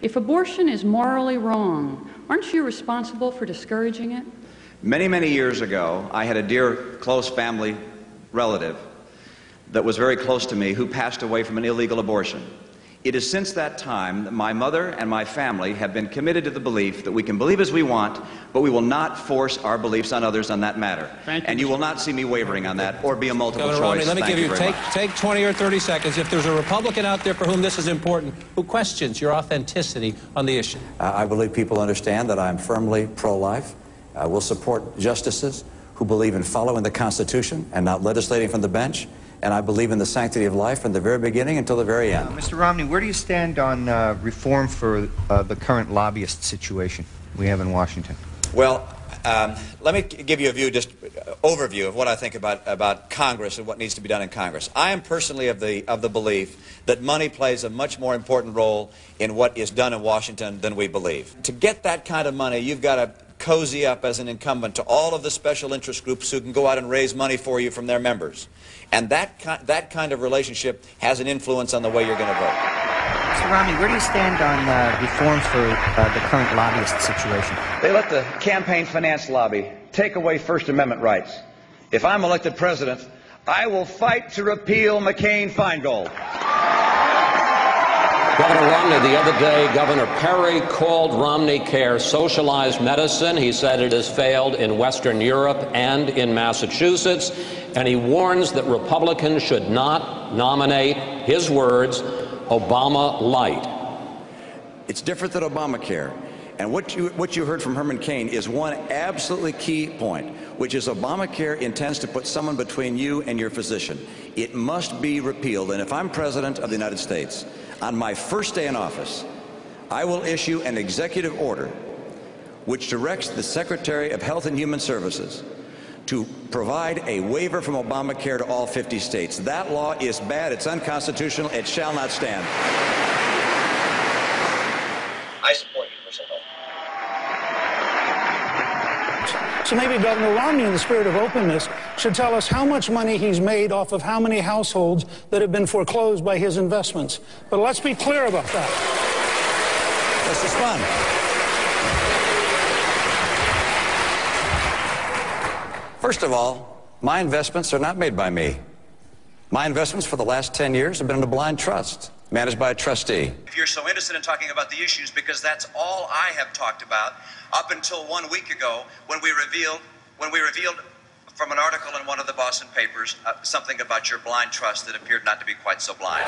If abortion is morally wrong, aren't you responsible for discouraging it? Many, many years ago, I had a dear, close family relative that was very close to me who passed away from an illegal abortion. It is since that time that my mother and my family have been committed to the belief that we can believe as we want, but we will not force our beliefs on others on that matter. And you will not see me wavering on that or be a multiple Governor choice. Romney, let me give you, Thank take 20 or 30 seconds. If there's a Republican out there for whom this is important, who questions your authenticity on the issue. I believe people understand that I'm firmly pro-life. We'll support justices who believe in following the Constitution and not legislating from the bench. And I believe in the sanctity of life from the very beginning until the very end. Mr. Romney, where do you stand on reform for the current lobbyist situation we have in Washington? Well, let me give you a view, just overview of what I think about Congress and what needs to be done in Congress. I am personally of the belief that money plays a much more important role in what is done in Washington than we believe. To get that kind of money, you've got to cozy up as an incumbent to all of the special interest groups who can go out and raise money for you from their members. And that kind of relationship has an influence on the way you're going to vote. Mr. Romney, where do you stand on reforms for the current lobbyist situation? They let the campaign finance lobby take away First Amendment rights. If I'm elected president, I will fight to repeal McCain-Feingold. Governor Romney, the other day, Governor Perry called Romney Care socialized medicine. He said it has failed in Western Europe and in Massachusetts, and he warns that Republicans should not nominate, his words, Obama light. It's different than Obamacare. And what you heard from Herman Cain is one absolutely key point, which is Obamacare intends to put someone between you and your physician. It must be repealed. And if I'm president of the United States, on my first day in office, I will issue an executive order which directs the Secretary of Health and Human Services to provide a waiver from Obamacare to all 50 states. That law is bad. It's unconstitutional. It shall not stand. I support universal health. So maybe Governor Romney, in the spirit of openness, should tell us how much money he's made off of how many households that have been foreclosed by his investments. But let's be clear about that. This is fun. First of all, my investments are not made by me. My investments for the last 10 years have been in a blind trust, managed by a trustee. If you're so interested in talking about the issues, because that's all I have talked about up until 1 week ago when we revealed from an article in one of the Boston papers something about your blind trust that appeared not to be quite so blind.